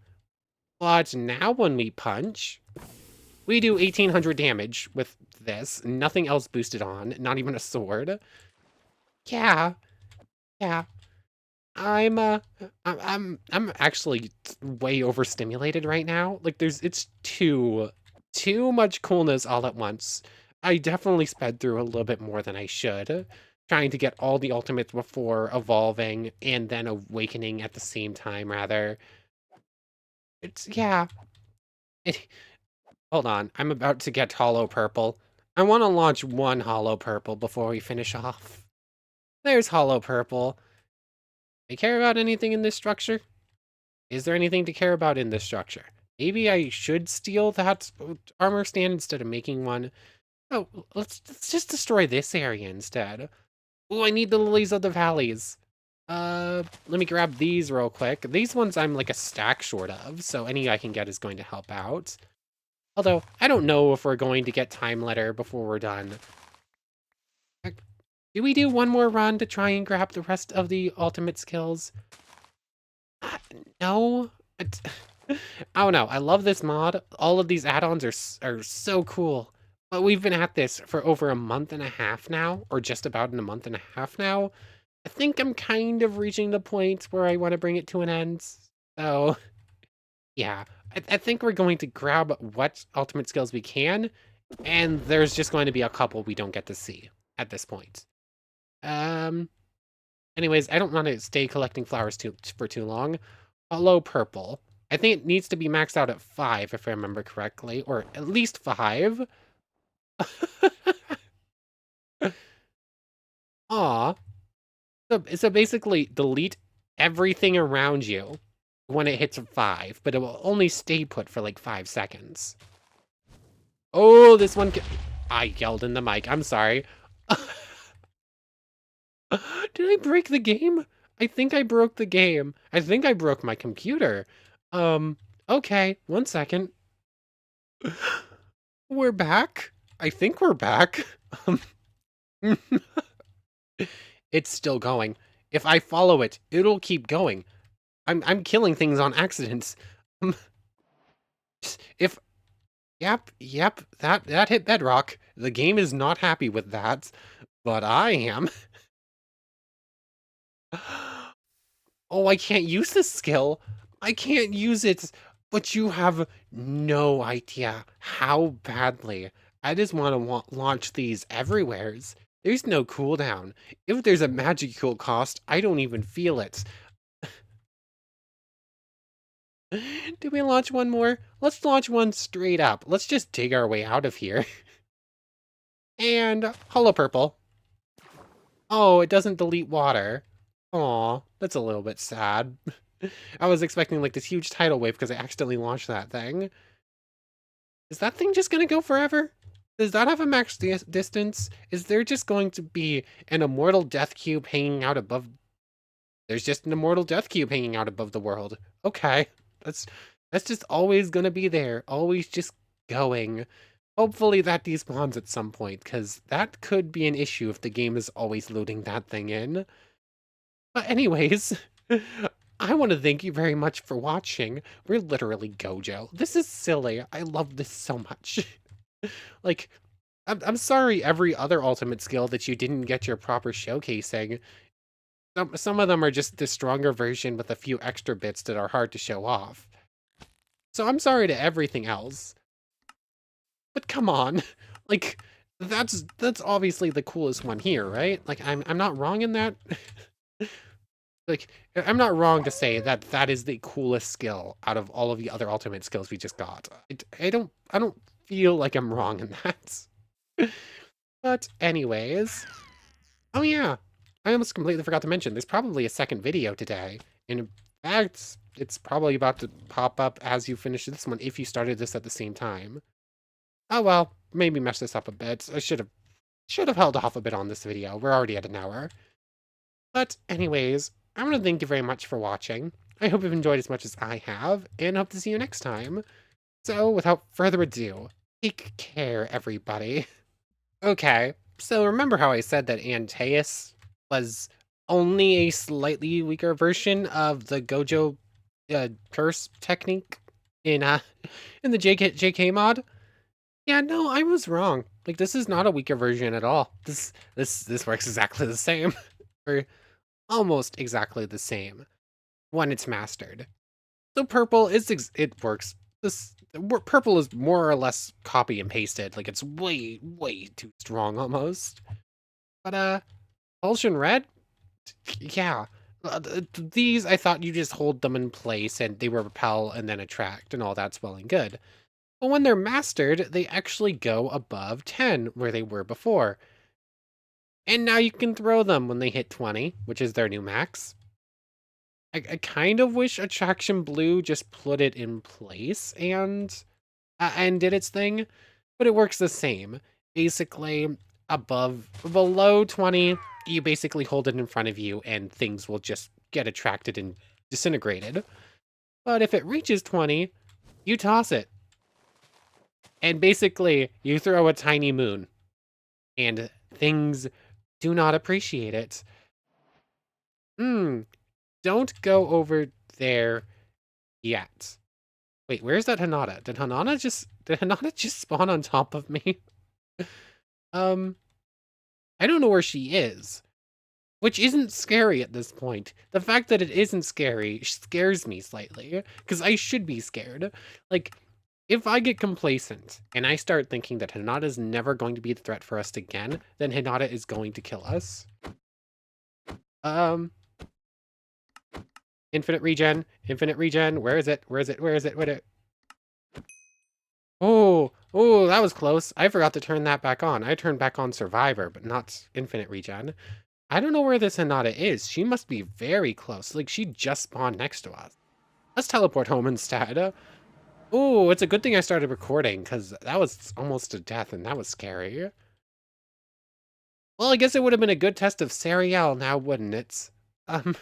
Speaker 1: but now when we punch, we do 1,800 damage with this. Nothing else boosted on, not even a sword. Yeah, yeah. I'm I'm actually way overstimulated right now. Like it's too much coolness all at once. I definitely sped through a little bit more than I should, trying to get all the ultimates before evolving and then awakening at the same time rather. It's yeah. It, hold on, I'm about to get hollow purple. I want to launch one hollow purple before we finish off. There's hollow purple. I care about anything in this structure? Is there anything to care about in this structure? Maybe I should steal that armor stand instead of making one. Oh, let's just destroy this area instead. Oh, I need the lilies of the valleys. Let me grab these real quick. These ones I'm like a stack short of, so any I can get is going to help out. Although, I don't know if we're going to get time letter before we're done. Do we do one more run to try and grab the rest of the ultimate skills? Uh, no. I don't know. I love this mod. All of these add-ons are so cool. But we've been at this for over a month and a half now, or just about in a month and a half now. I think I'm kind of reaching the point where I want to bring it to an end. So, yeah. I think we're going to grab what ultimate skills we can, and there's just going to be a couple we don't get to see at this point. Um, Anyways, I don't want to stay collecting flowers for too long. Hollow purple. I think it needs to be maxed out at 5, if I remember correctly, or at least 5. Aw. So basically, delete everything around you when it hits 5, but it will only stay put for like 5 seconds. Oh, this one... I yelled in the mic. I'm sorry. Did I break the game? I think I broke the game. I think I broke my computer. Okay, 1 second. We're back? I think we're back. It's still going. If I follow it, it'll keep going. I'm killing things on accident. If yep, that hit bedrock. The game is not happy with that, but I am. Oh, I can't use this skill. I can't use it. But you have no idea how badly I just want to launch these everywheres. There's no cooldown. If there's a magical cost, I don't even feel it. Do we launch one more? Let's launch one straight up. Let's just dig our way out of here. And hollow purple. Oh, it doesn't delete water. Aw, that's a little bit sad. I was expecting like this huge tidal wave because I accidentally launched that thing. Is that thing just gonna go forever? Does that have a max distance? Is there just going to be an immortal death cube hanging out above? There's just an immortal death cube hanging out above the world. Okay, that's just always gonna be there. Always just going. Hopefully that despawns at some point, because that could be an issue if the game is always loading that thing in. But anyways, I want to thank you very much for watching. We're literally Gojo. This is silly. I love this so much. Like, I'm sorry every other ultimate skill that you didn't get your proper showcasing. Some of them are just the stronger version with a few extra bits that are hard to show off. So I'm sorry to everything else. But come on. Like, that's obviously the coolest one here, right? Like, I'm not wrong in that. Like, I'm not wrong to say that that is the coolest skill out of all of the other ultimate skills we just got. I don't feel like I'm wrong in that. But anyways, oh yeah, I almost completely forgot to mention, there's probably a second video today. In fact, it's probably about to pop up as you finish this one if you started this at the same time. Oh well, maybe mess this up a bit. I should have held off a bit on this video. We're already at an hour. But anyways, I want to thank you very much for watching. I hope you've enjoyed as much as I have, and hope to see you next time. So, without further ado, take care, everybody. Okay, so remember how I said that Antaeus was only a slightly weaker version of the Gojo curse technique in the JK mod? Yeah, no, I was wrong. Like, this is not a weaker version at all. This works exactly the same. are almost exactly the same when it's mastered. So purple is it works. Purple is more or less copy and pasted. Like it's way too strong almost. But Pulsion red, yeah. These I thought you just hold them in place and they will repel and then attract and all that's well and good. But when they're mastered, they actually go above 10 where they were before. And now you can throw them when they hit 20, which is their new max. I kind of wish Attraction Blue just put it in place and did its thing, but it works the same. Basically, below 20, you basically hold it in front of you and things will just get attracted and disintegrated. But if it reaches 20, you toss it. And basically, you throw a tiny moon and things do not appreciate it. Don't go over there yet. Wait, where's that Hanada? Did Hanada just spawn on top of me? I don't know where she is, which isn't scary at this point. The fact that it isn't scary scares me slightly, because I should be scared. Like, if I get complacent and I start thinking that Hinata is never going to be the threat for us again, then Hinata is going to kill us. Infinite regen, infinite regen. Where is it? Where is it? Where is it? Where it? Oh, that was close. I forgot to turn that back on. I turned back on Survivor, but not infinite regen. I don't know where this Hinata is. She must be very close. Like, she just spawned next to us. Let's teleport home instead. Oh, it's a good thing I started recording, because that was almost a death, and that was scary. Well, I guess it would have been a good test of Sariel now, wouldn't it? Um,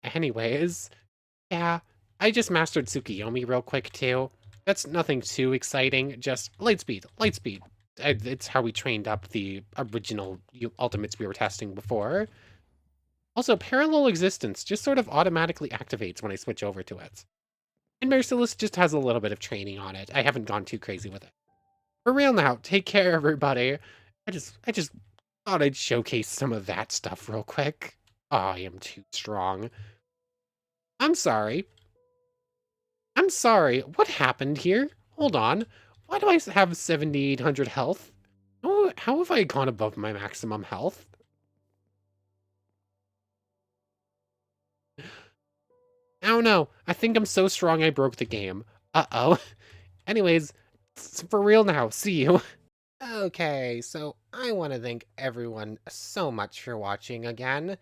Speaker 1: anyways, yeah, I just mastered Tsukiyomi real quick, too. That's nothing too exciting, just lightspeed, lightspeed. It's how we trained up the original ultimates we were testing before. Also, Parallel Existence just sort of automatically activates when I switch over to it. And Merciless just has a little bit of training on it. I haven't gone too crazy with it. For real now, take care, everybody. I just thought I'd showcase some of that stuff real quick. Oh, I am too strong. I'm sorry. I'm sorry. What happened here? Hold on. Why do I have 7,800 health? Oh, how have I gone above my maximum health? I don't know. I think I'm so strong I broke the game. Uh-oh. Anyways, for real now. See you. Okay, so I want to thank everyone so much for watching again.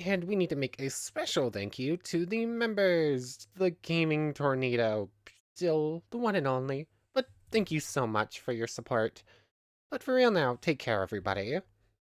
Speaker 1: And we need to make a special thank you to the members. The Gaming Tornado. Still the one and only. But thank you so much for your support. But for real now, take care, everybody.